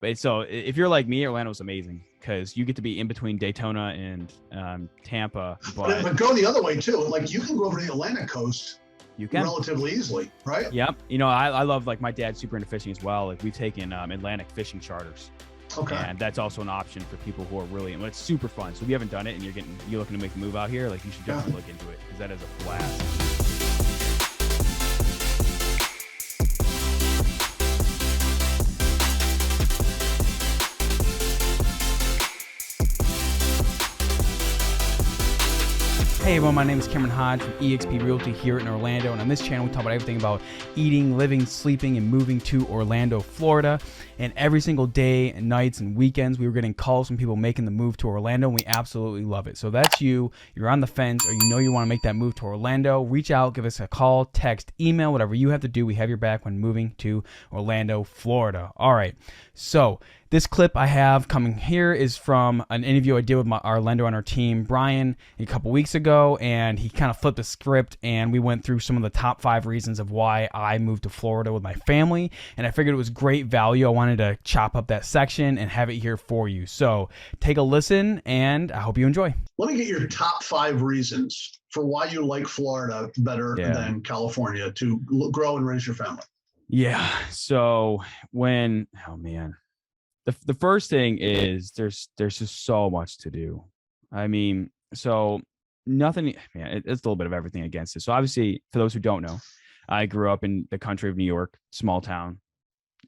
But so if you're like me, Orlando's amazing because you get to be in between Daytona and Tampa, but But go the other way too. Like you can go over to the Atlantic coast you can. relatively easily, right? Yep. You know, I love, like, my dad's super into fishing as well. Like, we've taken Atlantic fishing charters. Okay. And that's also an option for people who are really, it's super fun. So if you haven't done it and you're looking to make a move out here, like, you should definitely look into it because that is a blast. Hey everyone, my name is Cameron Hodge from eXp Realty here in Orlando, and on this channel we talk about everything about eating, living, sleeping, and moving to Orlando, Florida. And every single day and nights and weekends we were getting calls from people making the move to Orlando, and we absolutely love it. So that's you're on the fence, or you want to make that move to Orlando, reach out, give us a call, text, email, whatever you have to do. We have your back when moving to Orlando, Florida. All right, so this clip I have coming here is from an interview I did with our lender on our team, Brian, a couple weeks ago, and he kind of flipped the script, and we went through some of the top 5 reasons of why I moved to Florida with my family, and I figured it was great value. I wanted to chop up that section and have it here for you. So take a listen, and I hope you enjoy. Let me get your top 5 reasons for why you like Florida better than California to grow and raise your family. Yeah, so the first thing is there's just so much to do. I mean, so nothing, man, it's a little bit of everything against it. So obviously, for those who don't know, I grew up in the country of New York, small town.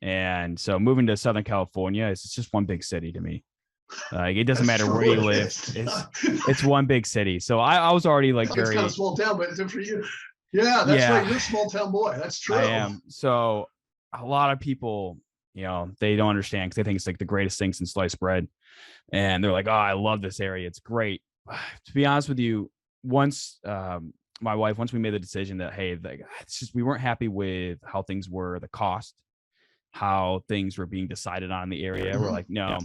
And so moving to Southern California, it's just one big city to me. Like, it doesn't matter where you live. It's one big city. So I was already like it's kind of small town, but it's for you. Yeah, that's right. You're a small town boy. That's true. I am. So a lot of people, they don't understand because they think it's like the greatest thing since sliced bread. And they're like, oh, I love this area. It's great. To be honest with you, once we made the decision that, hey, it's just, we weren't happy with how things were, the cost, how things were being decided on in the area. We're like, no.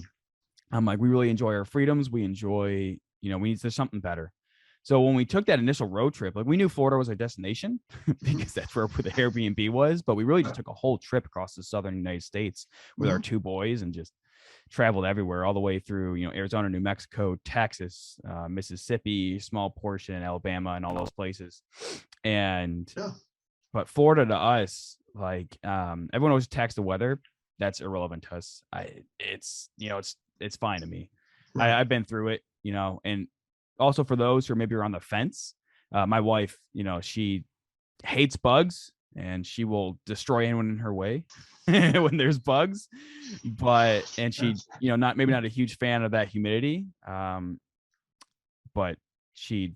I'm like, we really enjoy our freedoms. We enjoy, there's something better. So when we took that initial road trip, like, we knew Florida was our destination because that's where the Airbnb was, but we really just took a whole trip across the southern United States with our 2 boys and just traveled everywhere, all the way through, Arizona, New Mexico, Texas, Mississippi, small portion, Alabama, and all those places. And, but Florida to us, like, everyone always attacks the weather. That's irrelevant to us. It's fine to me. I've been through it, and also for those who maybe are on the fence, my wife, she hates bugs and she will destroy anyone in her way when there's bugs. And she, maybe not a huge fan of that humidity, but she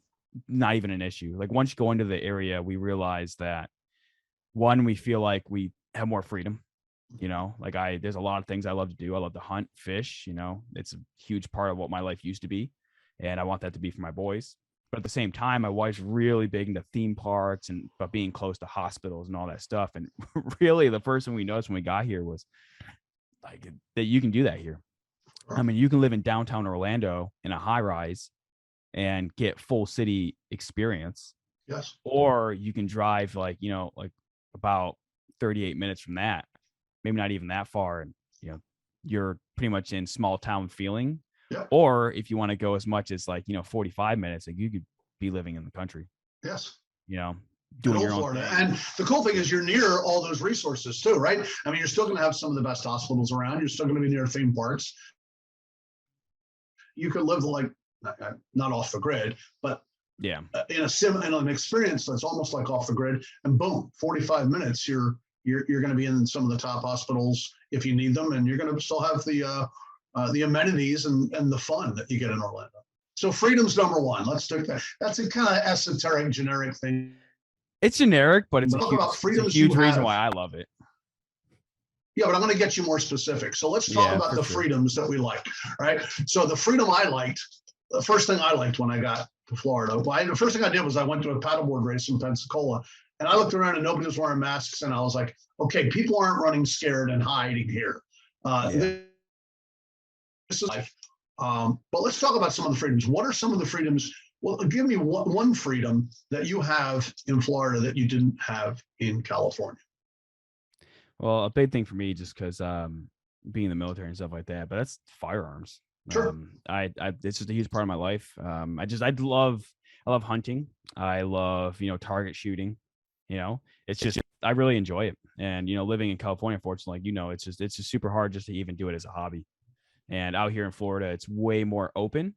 not even an issue. Like, once you go into the area, we realize that, one, we feel like we have more freedom. Like, there's a lot of things I love to do. I love to hunt, fish, it's a huge part of what my life used to be. And I want that to be for my boys. But at the same time, my wife's really big into theme parks but being close to hospitals and all that stuff. And really, the first thing we noticed when we got here was like that you can do that here. I mean, you can live in downtown Orlando in a high rise and get full city experience. Yes. Or you can drive like about 38 minutes from that, maybe not even that far. And, you're pretty much in small town feeling. Yeah. Or if you want to go as much as 45 minutes, like, you could be living in the country. Yes. Doing your own Florida. thing. And the cool thing is you're near all those resources too, right? I mean, you're still going to have some of the best hospitals around. You're still going to be near theme parks. You could live like not off the grid, but in an experience that's almost like off the grid. And boom, 45 minutes, you're going to be in some of the top hospitals if you need them, and you're going to still have the amenities and the fun that you get in Orlando. So freedom's number 1. Let's take that. That's a kind of esoteric, generic thing. It's generic, but it's a huge reason why I love it. Yeah, but I'm going to get you more specific. So let's talk about the freedoms that we like, right? So the freedom I liked, the first thing I liked when I got to Florida, the first thing I did was I went to a paddleboard race in Pensacola, and I looked around and nobody was wearing masks, and I was like, okay, people aren't running scared and hiding here. This is life. But let's talk about some of the freedoms. What are some of the freedoms? Well, give me one freedom that you have in Florida that you didn't have in California. Well, a big thing for me, just because being in the military and stuff like that, but that's firearms. Sure. It's just a huge part of my life. I love hunting. I love, target shooting. It's just, I really enjoy it. And, living in California, unfortunately, it's just super hard just to even do it as a hobby. And out here in Florida, it's way more open.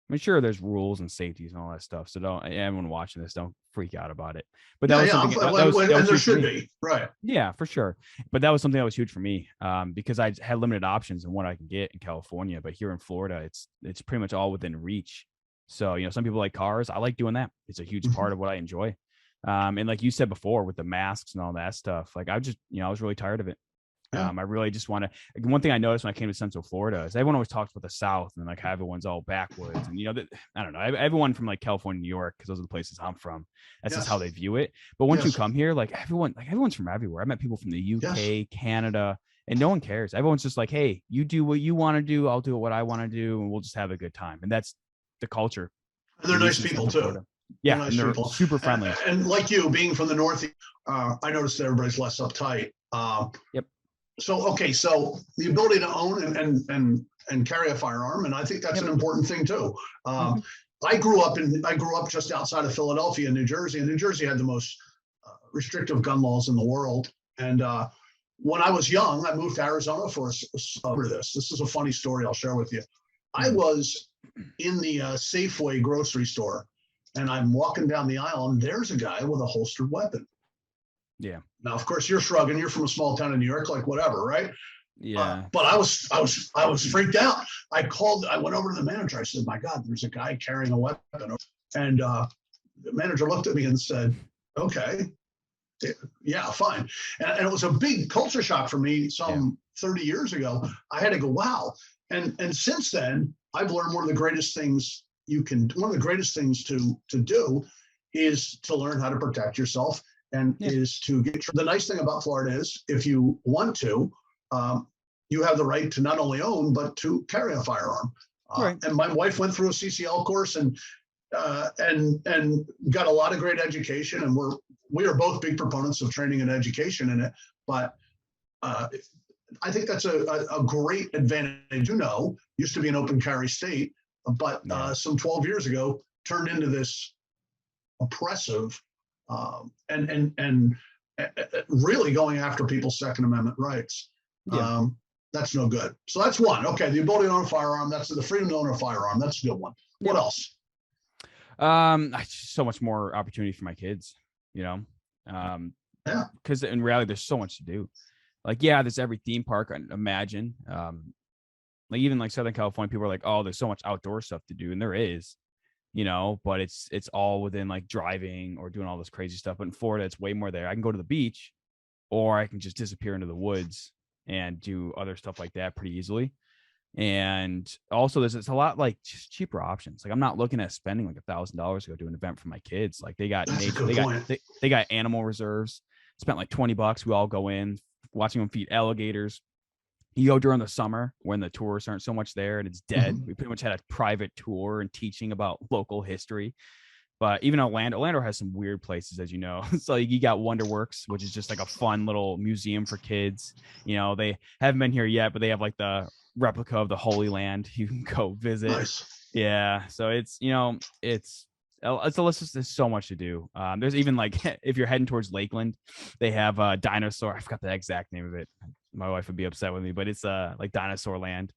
I mean, sure, there's rules and safeties and all that stuff. So don't, everyone watching this, don't freak out about it. But that was something that was and there huge for should me. be, right? Yeah, for sure. But that was something that was huge for me, because I had limited options in what I can get in California. But here in Florida, it's pretty much all within reach. So, some people like cars. I like doing that. It's a huge part of what I enjoy. And like you said before, with the masks and all that stuff, like I just, I was really tired of it. Yeah. I really just want to. One thing I noticed when I came to Central Florida is everyone always talks about the South and like how everyone's all backwoods, and I don't know, everyone from like California, New York, because those are the places I'm from. That's just how they view it. But once you come here, like everyone's from everywhere. I met people from the UK, Canada, and no one cares. Everyone's just like, hey, you do what you want to do, I'll do what I want to do, and we'll just have a good time. And that's the culture. And they're nice people too. Florida. Yeah, nice and they're people. Super friendly. And like you, being from the Northeast, I noticed that everybody's less uptight. Yep. So the ability to own and carry a firearm, and I think that's an important thing too. I grew up just outside of Philadelphia, New Jersey, and New Jersey had the most restrictive gun laws in the world. And when I was young, I moved to Arizona for this. This is a funny story I'll share with you. I was in the Safeway grocery store, and I'm walking down the aisle, and there's a guy with a holstered weapon. Yeah. Now, of course, you're shrugging. You're from a small town in New York, like whatever, right? Yeah. But I was freaked out. I went over to the manager. I said, "My God, there's a guy carrying a weapon." And the manager looked at me and said, "Okay, yeah, fine." And it was a big culture shock for me. 30 years ago, I had to go, "Wow!" And since then, I've learned one of the greatest things to do is to learn how to protect yourself. And is to get the nice thing about Florida is if you want to, you have the right to not only own but to carry a firearm. Right. And my wife went through a CCL course and got a lot of great education. And we are both big proponents of training and education in it. But I think that's a great advantage. Used to be an open carry state, but some 12 years ago turned into this oppressive. And really going after people's Second Amendment rights. That's no good. So that's one. Okay, the ability to own a firearm. That's the freedom to own a firearm. That's a good one. What else? So much more opportunity for my kids. Because in reality, there's so much to do. Like, there's every theme park I imagine. Like even like Southern California, people are like, oh, there's so much outdoor stuff to do, and there is. But it's all within like driving or doing all this crazy stuff. But in Florida, it's way more there. I can go to the beach, or I can just disappear into the woods and do other stuff like that pretty easily. And also it's a lot like just cheaper options. Like I'm not looking at spending like $1,000 to go do an event for my kids. Like they got they got animal reserves. Spent like $20. We all go in, watching them feed alligators. You go during the summer when the tourists aren't so much there and it's dead. We pretty much had a private tour and teaching about local history. But even Orlando has some weird places, as you know. So you got Wonderworks, which is just like a fun little museum for kids. They haven't been here yet, but they have like the replica of the Holy Land you can go visit. Nice. Yeah. So it's a list. There's so much to do. There's even like if you're heading towards Lakeland, they have a dinosaur. I forgot the exact name of it. My wife would be upset with me, but it's like Dinosaur Land,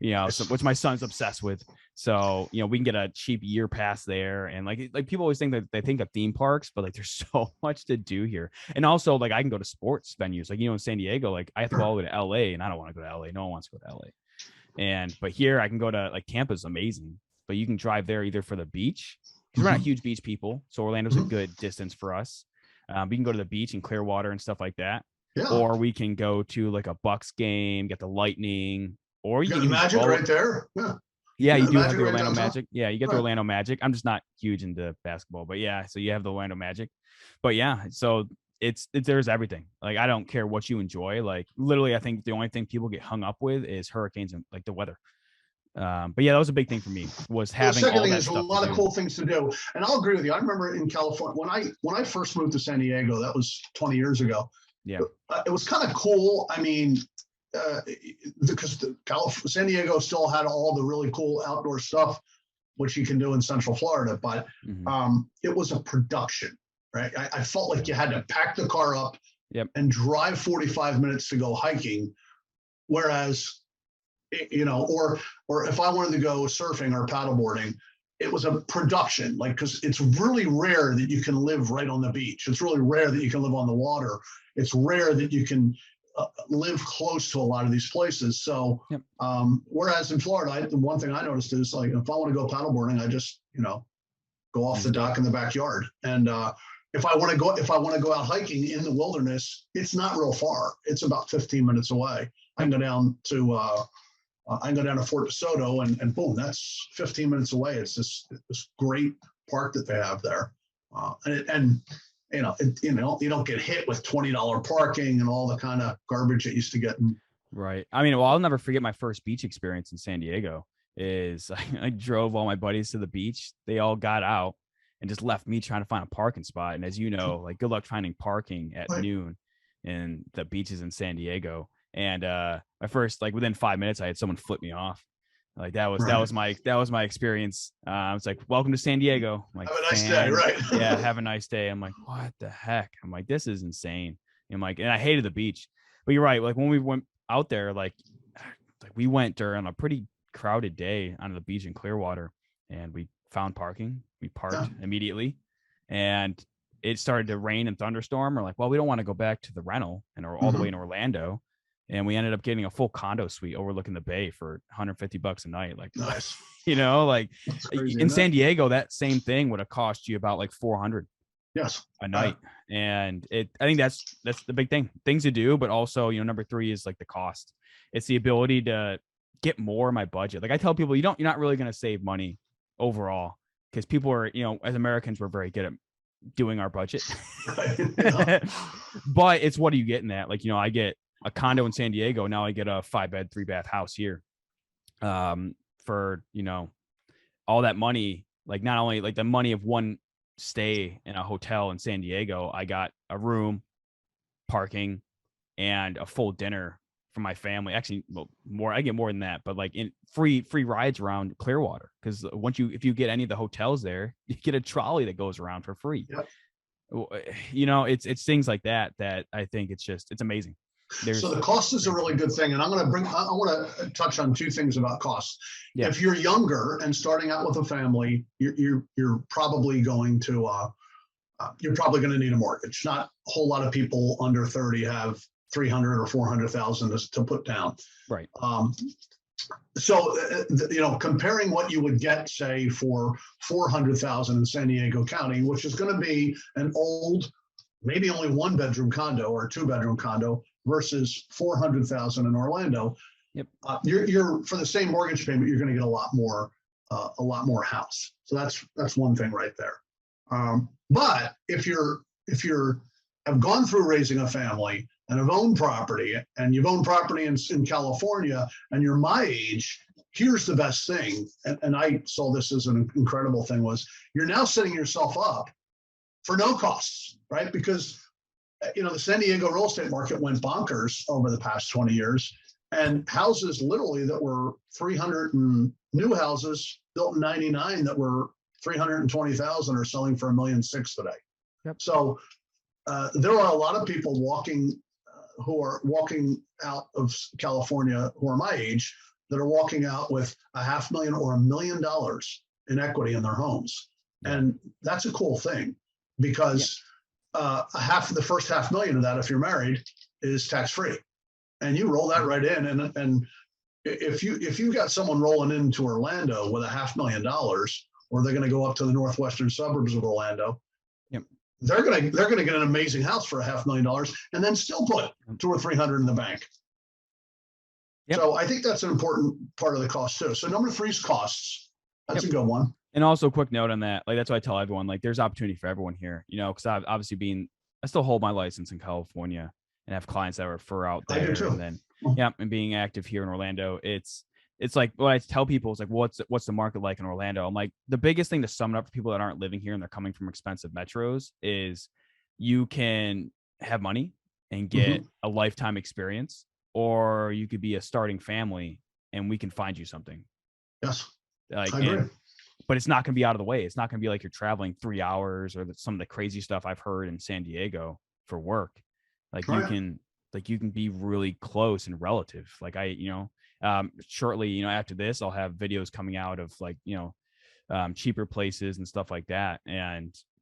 which my son's obsessed with. So we can get a cheap year pass there, and like people always think that they think of theme parks, but like there's so much to do here. And also like I can go to sports venues, like in San Diego, like I have to go all the way to LA, and I don't want to go to LA. No one wants to go to LA. But here I can go to like Tampa's amazing, but you can drive there either for the beach. Because we're not huge beach people, so Orlando's a good distance for us. We can go to the beach and Clearwater and stuff like that. Yeah. Or we can go to like a Bucks game, get the Lightning, or you got the Magic right there. Yeah, you do have the Orlando Magic. Yeah, you get the Orlando Magic. I'm just not huge into basketball, but so you have the Orlando Magic. But so there's everything. Like I don't care what you enjoy. Like literally, I think the only thing people get hung up with is hurricanes and like the weather. But that was a big thing for me was having all that stuff. A lot of cool things to do, and I'll agree with you. I remember in California when I first moved to San Diego. That was 20 years ago. Yeah, it was kind of cool. I mean, because San Diego still had all the really cool outdoor stuff, which you can do in Central Florida, but it was a production, right? I felt like you had to pack the car up and drive 45 minutes to go hiking. Whereas, or if I wanted to go surfing or paddleboarding, it was a production, like, because it's really rare that you can live right on the beach. It's really rare that you can live on the water. It's rare that you can live close to a lot of these places. So, whereas in Florida, the one thing I noticed is, like, if I want to go paddleboarding, I just, go off the dock in the backyard. And if I want to go out hiking in the wilderness, it's not real far. It's about 15 minutes away. I can go down to Fort DeSoto, and boom, that's 15 minutes away. It's this great park that they have there, and you don't get hit with $20 parking and all the kind of garbage that used to get. Right. I mean, well, I'll never forget my first beach experience in San Diego. I drove all my buddies to the beach. They all got out and just left me trying to find a parking spot. And as you know, like, good luck finding parking at noon in the beaches in San Diego. And my first, like, within 5 minutes, I had someone flip me off. Like, that was my experience. I was like, "Welcome to San Diego." I'm like, have a nice day, right? Yeah, have a nice day. I'm like, what the heck? I'm like, this is insane. I'm like, and I hated the beach. But you're right. Like, when we went out there, like we went during a pretty crowded day on the beach in Clearwater, and we found parking. We parked immediately, and it started to rain and thunderstorm. We're like, well, we don't want to go back to the rental and all the way in Orlando. And we ended up getting a full condo suite overlooking the bay for $150 a night. Like, nice. Like, in San Diego, that same thing would have cost you about like $400 a night. And I think that's the big thing, things to do. But also, number 3 is like the cost. It's the ability to get more in my budget. Like, I tell people, you're not really going to save money overall, because people are, as Americans, we're very good at doing our budget. But it's, what are you getting at? Like, I get a condo in San Diego. Now I get a 5-bed, 3-bath house here. For, all that money, like, not only like the money of one stay in a hotel in San Diego, I got a room, parking, and a full dinner for my family. Actually, more, I get more than that, but like, in free rides around Clearwater. Cause if you get any of the hotels there, you get a trolley that goes around for free. It's things like that I think it's amazing. So the cost is a really good thing. And I want to touch on 2 things about costs. If you're younger and starting out with a family, you're probably going to need a mortgage. Not a whole lot of people under 30 have 300 or 400,000 to put down. Right. So, comparing what you would get, say, for 400,000 in San Diego County, which is going to be an old, maybe only 1-bedroom condo or 2-bedroom condo, versus 400,000 in Orlando. You're for the same mortgage payment, you're going to get a lot more house. So that's one thing right there. But if you're have gone through raising a family and have owned property, and you've owned property in California, and you're my age, here's the best thing. And I saw this as an incredible thing, was you're now setting yourself up for no costs, right? Because the San Diego real estate market went bonkers over the past 20 years, and houses literally that were 300 and new houses built in 99 that were 320,000 are selling for $1.6 million today. So there are a lot of people who are walking out of California who are my age, that are walking out with $500,000 or $1 million in equity in their homes. And that's a cool thing, because the first $500,000 of that, if you're married, is tax-free, and you roll that right in. And if you've got someone rolling into Orlando with $500,000, or they're going to go up to the northwestern suburbs of Orlando, they're going to get an amazing house for $500,000, and then still put 200 or 300 in the bank. So I think that's an important part of the cost too. So number 3 is costs. That's a good one. And also, quick note on that, like, that's why I tell everyone, like, there's opportunity for everyone here, because I've obviously I still hold my license in California and have clients that refer out there. I do too. And then, and being active here in Orlando, it's like, what I tell people is like, what's the market like in Orlando? I'm like, the biggest thing to sum it up for people that aren't living here and they're coming from expensive metros is you can have money and get a lifetime experience or you could be a starting family and we can find you something. Yes. Like, I agree. But it's not going to be out of the way. It's not going to be like you're traveling 3 hours or some of the crazy stuff I've heard in San Diego for work. Like you can be really close and relative. Like shortly, after this, I'll have videos coming out of like, cheaper places and stuff like that.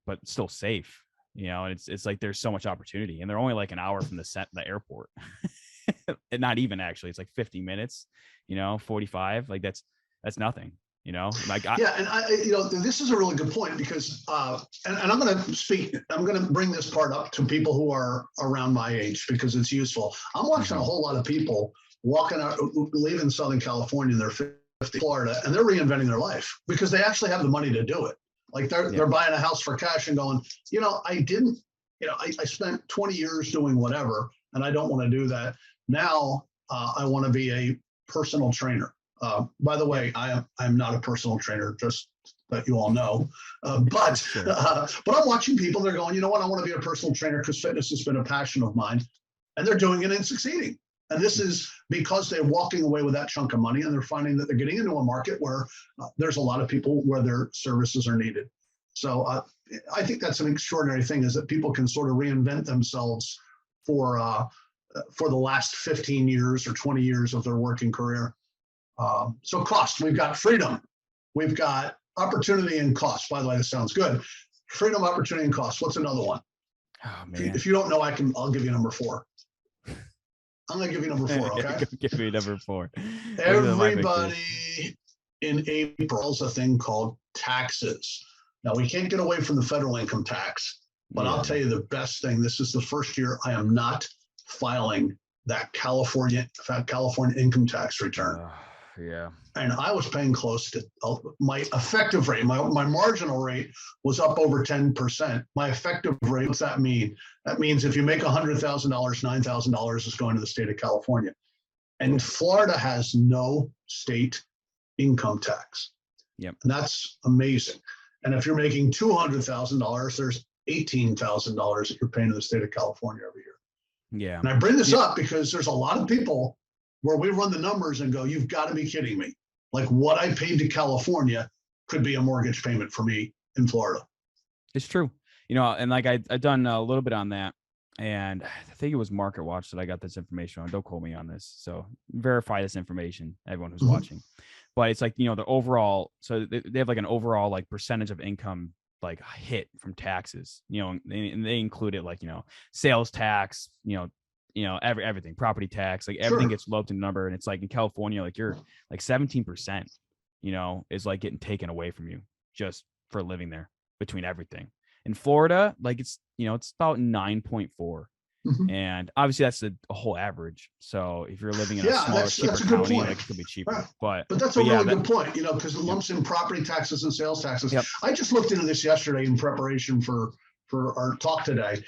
But still safe, and it's like, there's so much opportunity, and they're only like an hour from the airport. And not even, actually, it's like 50 minutes, 45, like that's nothing. Like this is a really good point because, and I'm going to bring this part up to people who are around my age because it's useful. I'm watching a whole lot of people walking out, leaving Southern California, and they're 50, Florida, and they're reinventing their life because they actually have the money to do it. Like they're buying a house for cash and going, I spent 20 years doing whatever, and I don't want to do that. Now I want to be a personal trainer. By the way, I'm not a personal trainer, just that you all know. But I'm watching people. They're going, you know what? I want to be a personal trainer because fitness has been a passion of mine, and they're doing it and succeeding. And this is because they're walking away with that chunk of money, and they're finding that they're getting into a market where there's a lot of people where their services are needed. So I think that's an extraordinary thing, is that people can sort of reinvent themselves for the last 15 years or 20 years of their working career. So cost, we've got freedom, we've got opportunity and cost. By the way, this sounds good. Freedom, opportunity, and cost. What's another one? Oh, man. If you don't know, I'll give you number 4. I'm going to give you number 4, okay? Give me number 4. Everybody in April is a thing called taxes. Now, we can't get away from the federal income tax, but I'll tell you the best thing. This is the first year I am not filing that California income tax return. And I was paying close to my effective rate. My marginal rate was up over 10%. My effective rate, what's that mean? That means if you make $100,000, $9,000 is going to the state of California. And Florida has no state income tax. Yep. And that's amazing. And if you're making $200,000, there's $18,000 that you're paying to the state of California every year. Yeah. And I bring this up because there's a lot of people where we run the numbers and go, you've got to be kidding me. Like, what I paid to California could be a mortgage payment for me in Florida. It's true. And like I've done a little bit on that, and I think it was Market Watch that I got this information on. Don't quote me on this. So verify this information, everyone who's watching. But it's like, the overall, so they have like an overall like percentage of income like hit from taxes, and they include it like, sales tax, everything, property tax, like everything gets lumped in the number. And it's like in California, like you're like 17%, is like getting taken away from you just for living there between everything. In Florida, like it's about 9.4. And obviously that's a whole average. So if you're living in a smaller, cheaper county, like it could be cheaper. Right. But that's a really good point, because it lumps in property taxes and sales taxes. I just looked into this yesterday in preparation for our talk today.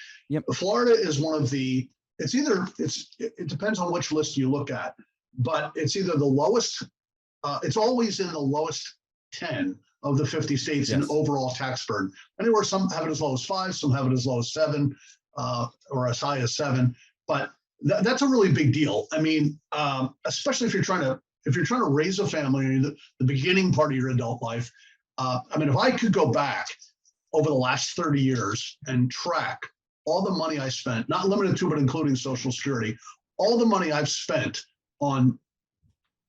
Florida is one of the, it depends on which list you look at, but it's either the lowest, it's always in the lowest 10 of the 50 states in overall tax burden. Anywhere, some have it as low as 5, some have it as low as 7. Or as high as 7, but that's a really big deal. I mean, especially if you're trying to raise a family in the beginning part of your adult life. I mean, if I could go back over the last 30 years and track all the money I spent, not limited to, but including Social Security, all the money I've spent on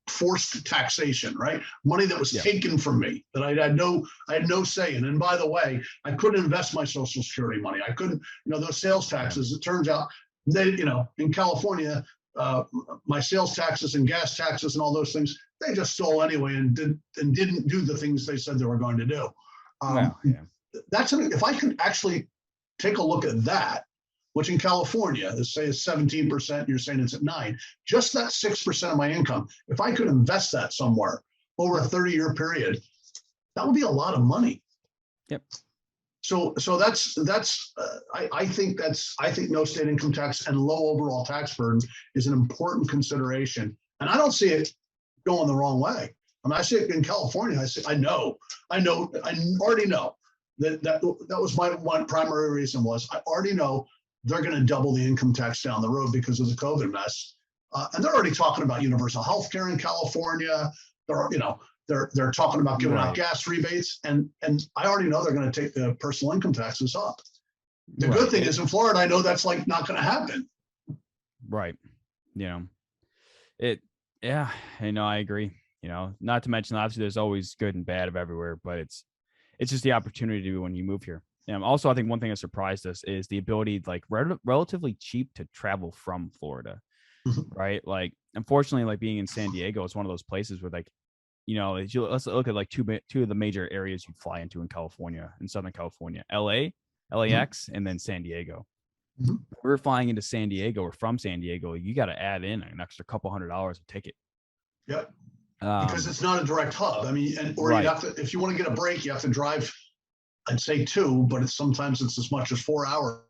forced taxation, right? Money that was taken from me that I had no say in. And by the way, I couldn't invest my Social Security money. I couldn't, those sales taxes. It turns out they, in California, my sales taxes and gas taxes and all those things, they just stole anyway and didn't do the things they said they were going to do. If I could actually take a look at that, which in California, let's say is 17%, you're saying it's at 9, just that 6% of my income, if I could invest that somewhere over a 30-year period, that would be a lot of money. So I think no state income tax and low overall tax burden is an important consideration. And I don't see it going the wrong way. I mean, I see it in California. I already know that was my one primary reason was I already know they're going to double the income tax down the road because of the COVID mess. and they're already talking about universal health care in California. They're talking about giving out gas rebates, and I already know they're going to take the personal income taxes up. The good thing is in Florida, I know that's like not going to happen. Right. Yeah, I agree. Not to mention, obviously, there's always good and bad of everywhere, but it's just the opportunity when you move here. Also, I think one thing that surprised us is the ability, like relatively cheap to travel from Florida, right? Like, unfortunately, like being in San Diego is one of those places where, like, let's look at like two of the major areas you fly into in California, in Southern California: LAX, and then San Diego. We're flying into San Diego or from San Diego, you got to add in an extra couple $100 a ticket. Yep. Because it's not a direct hub. I mean, you have to, if you want to get a break, you have to drive, I'd say 2, but sometimes it's as much as 4 hours.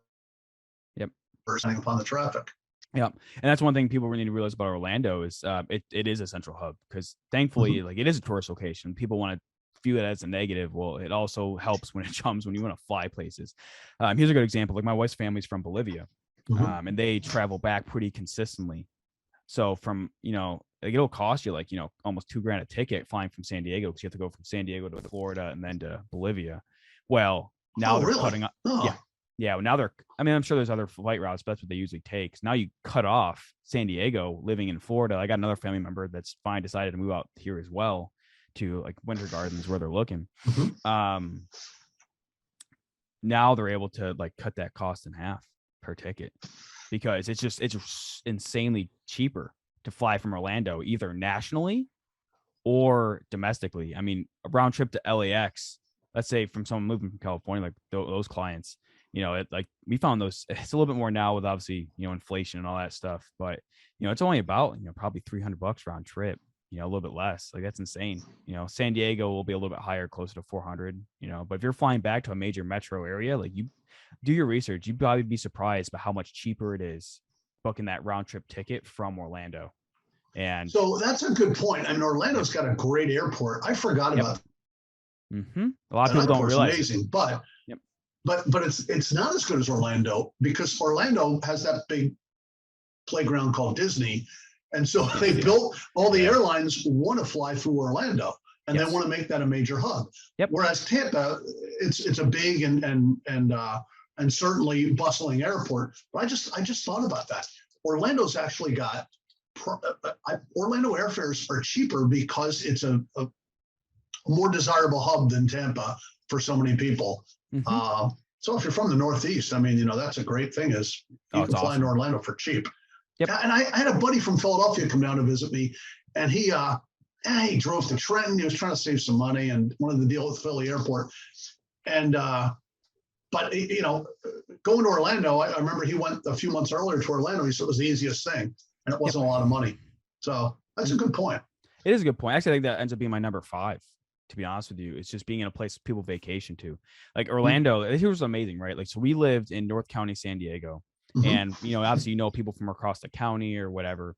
Yep. Depending upon the traffic. Yeah, and that's one thing people really need to realize about Orlando is it is a central hub, because thankfully, like, it is a tourist location. People want to view it as a negative. Well, it also helps when it comes when you want to fly places. Here's a good example. Like, my wife's family's from Bolivia, and they travel back pretty consistently. So from, like, it'll cost you like, almost $2,000 a ticket flying from San Diego, because you have to go from San Diego to Florida and then to Bolivia. Well, now they're cutting up. Yeah. Well, now I'm sure there's other flight routes, but that's what they usually take. Now you cut off San Diego, living in Florida. I got another family member that's decided to move out here as well to like Winter Gardens, where they're looking. Now they're able to like cut that cost in half per ticket, because it's just insanely cheaper to fly from Orlando, either nationally or domestically. I mean, a round trip to LAX, let's say from someone moving from California, like those clients, like we found those, it's a little bit more now with obviously, inflation and all that stuff, but it's only about, probably $300 round trip, a little bit less. Like, that's insane. San Diego will be a little bit higher, closer to 400, but if you're flying back to a major metro area, like, you do your research, you'd probably be surprised by how much cheaper it is booking that round trip ticket from Orlando. And so that's a good point. I mean, Orlando's got a great airport. I forgot about a lot of people don't realize. Amazing, but it's not as good as Orlando, because Orlando has that big playground called Disney, and so they built all the airlines want to fly through Orlando, and they want to make that a major hub. Whereas Tampa, it's a big and certainly bustling airport. But I just thought about that. Orlando's actually got Orlando airfares are cheaper because it's a more desirable hub than Tampa for so many people. So if you're from the Northeast, I mean, that's a great thing, is you can fly into Orlando for cheap. And I had a buddy from Philadelphia come down to visit me, and he drove to Trenton. He was trying to save some money and wanted to deal with Philly Airport. And but going to Orlando, I remember he went a few months earlier to Orlando. He said it was the easiest thing, and it wasn't a lot of money. So that's a good point. It is a good point. Actually, I think that ends up being my number 5. To be honest with you, it's just being in a place people vacation to, like Orlando. It was amazing, right? Like, so we lived in North County, San Diego, and obviously people from across the county or whatever.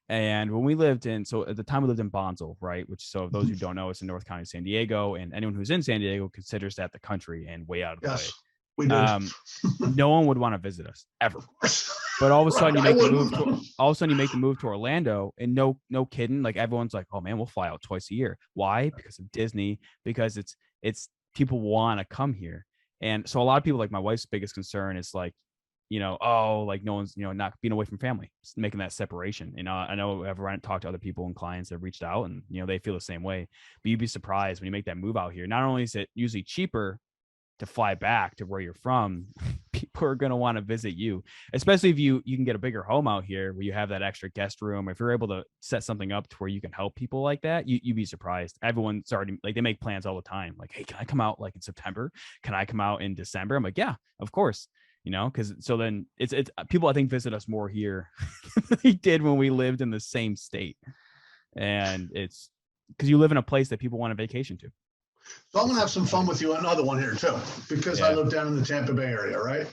And when we lived so at the time we lived in Bonsall, right? Which, so those who don't know, it's in North County, San Diego, and anyone who's in San Diego considers that the country and way out of the way. We did. No one would want to visit us ever. But all of a sudden you make the move to Orlando, and no kidding, like, everyone's like, oh man, we'll fly out twice a year. Why? Because of Disney, because it's people want to come here. And so a lot of people, like my wife's biggest concern is like, like no one's, not being away from family, just making that separation. I know I've talked to other people and clients that have reached out, and, they feel the same way. But you'd be surprised when you make that move out here. Not only is it usually cheaper to fly back to where you're from, people are going to want to visit you, especially if you can get a bigger home out here where you have that extra guest room. If you're able to set something up to where you can help people like that, you'd be surprised. Everyone's already, like, they make plans all the time. Like, hey, can I come out like in September? Can I come out in December? I'm like, yeah, of course. Because so then it's people, I think, visit us more here than they did when we lived in the same state. And it's because you live in a place that people want to vacation to. So I'm going to have some fun with you. Another one here too, because I live down in the Tampa Bay area, right?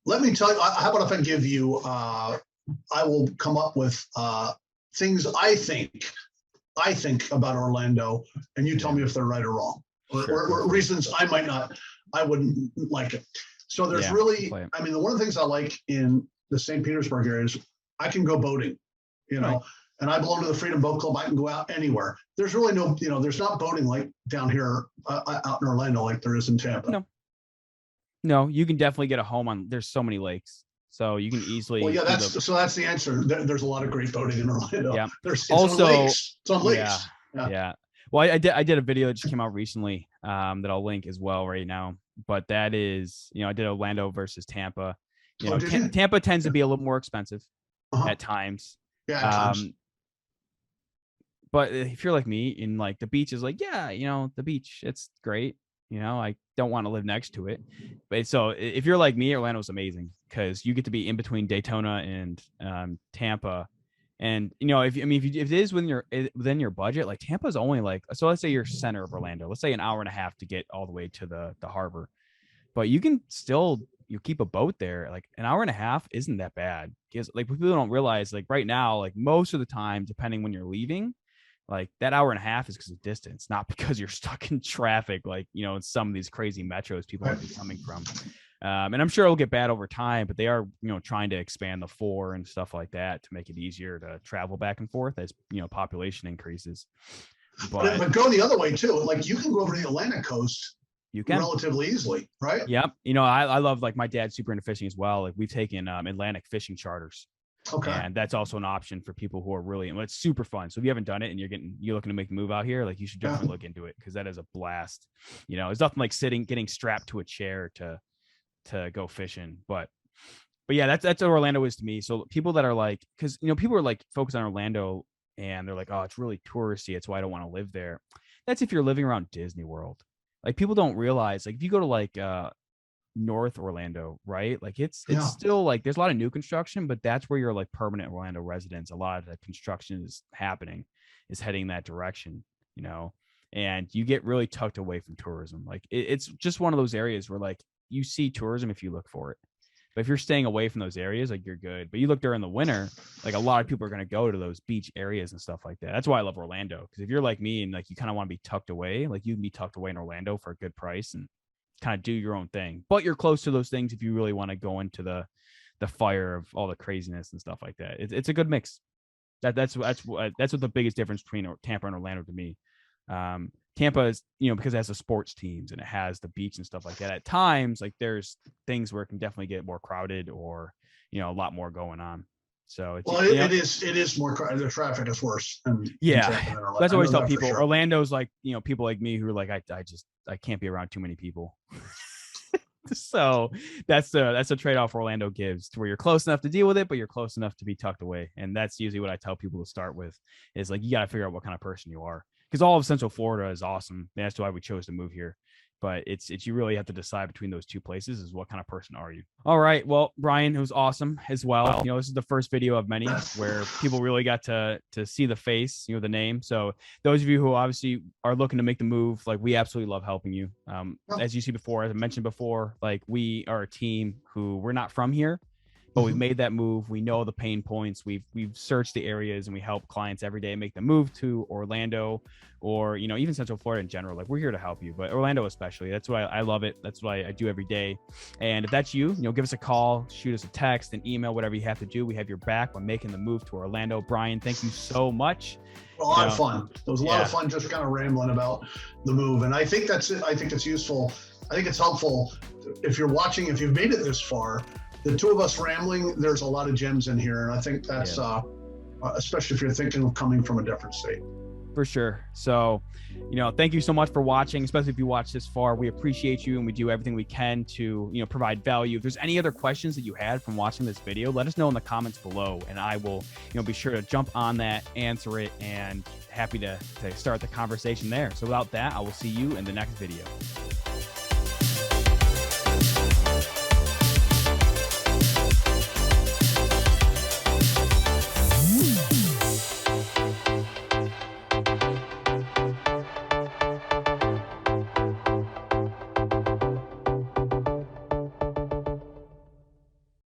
Let me tell you, how about if I give you, I will come up with things I think about Orlando, and you tell me if they're right or wrong, or reasons I wouldn't like it. So there's really, I mean, one of the things I like in the St. Petersburg areas, I can go boating, right. And I belong to the Freedom Boat Club. I can go out anywhere. There's really no, there's not boating like down here out in Orlando like there is in Tampa. No, you can definitely get a home on. There's so many lakes, so you can easily. Well, yeah, that's the answer. There's a lot of great boating in Orlando. Yeah, it's also on lakes. It's on lakes. Yeah. Well, I did a video that just came out recently that I'll link as well right now. But that is, I did Orlando versus Tampa. Tampa tends to be a little more expensive at times. Yeah. At times. But if you're like me, in like the beach is like, the beach, it's great. I don't want to live next to it. But so if you're like me, Orlando's amazing because you get to be in between Daytona and Tampa. And if it is within your budget, like Tampa's only like, so let's say you're center of Orlando, let's say an hour and a half to get all the way to the harbor, but you can still keep a boat there. Like an hour and a half isn't that bad because like people don't realize like right now, like most of the time, depending when you're leaving, like that hour and a half is because of distance, not because you're stuck in traffic. Like, in some of these crazy metros people might be coming from. And I'm sure it'll get bad over time, but they are, trying to expand the 4 and stuff like that to make it easier to travel back and forth as, population increases. But go the other way too. Like you can go over to the Atlantic coast. You can relatively easily, right? Yep. I love, like my dad's super into fishing as well. Like we've taken Atlantic fishing charters. Okay. And that's also an option for people who are really, it's super fun. So if you haven't done it and you're looking to make the move out here, like you should definitely look into it because that is a blast. It's nothing like getting strapped to a chair to go fishing. But yeah, that's what Orlando is to me. So people that are like, because people are like focused on Orlando and they're like, oh, it's really touristy. It's why I don't want to live there. That's if you're living around Disney World. Like people don't realize, like if you go to like North Orlando, right? Like it's still like there's a lot of new construction, but that's where your like permanent Orlando residents, a lot of the construction is heading that direction, and you get really tucked away from tourism. Like it's just one of those areas where like you see tourism if you look for it. But if you're staying away from those areas, like you're good. But you look during the winter, like a lot of people are going to go to those beach areas and stuff like that. That's why I love Orlando. Because if you're like me and like you kind of want to be tucked away, like you can be tucked away in Orlando for a good price and kind of do your own thing. But you're close to those things if you really want to go into the fire of all the craziness and stuff like that. It's a good mix. That's what the biggest difference between Tampa and Orlando to me. Tampa is, because it has the sports teams and it has the beach and stuff like that. At times, like there's things where it can definitely get more crowded or, a lot more going on. So it is more crowded. The traffic is worse. That's what I always tell people. Sure. Orlando's like, people like me who are like, I can't be around too many people. So that's a trade-off Orlando gives to where you're close enough to deal with it, but you're close enough to be tucked away. And that's usually what I tell people to start with is like, you got to figure out what kind of person you are. Because all of Central Florida is awesome. That's why we chose to move here. But it's you really have to decide between those two places is what kind of person are you? All right. Well, Brian, it was awesome as well. This is the first video of many where people really got to see the face, the name. So those of you who obviously are looking to make the move, like we absolutely love helping you. As you see before, as I mentioned before, like we are a team who we're not from here, but we've made that move. We know the pain points. We've searched the areas and we help clients every day make the move to Orlando or, even Central Florida in general. Like we're here to help you, but Orlando especially. That's why I love it. That's why I do every day. And if that's you, give us a call, shoot us a text, an email, whatever you have to do. We have your back when making the move to Orlando. Brian, thank you so much. A lot of fun. It was a lot of fun just kind of rambling about the move. And I think that's it. I think it's useful. I think it's helpful if you're watching, if you've made it this far, the two of us rambling, there's a lot of gems in here. And I think that's, especially if you're thinking of coming from a different state. For sure. So, thank you so much for watching, especially if you watched this far. We appreciate you and we do everything we can to, provide value. If there's any other questions that you had from watching this video, let us know in the comments below and I will, be sure to jump on that, answer it, and happy to start the conversation there. So without that, I will see you in the next video.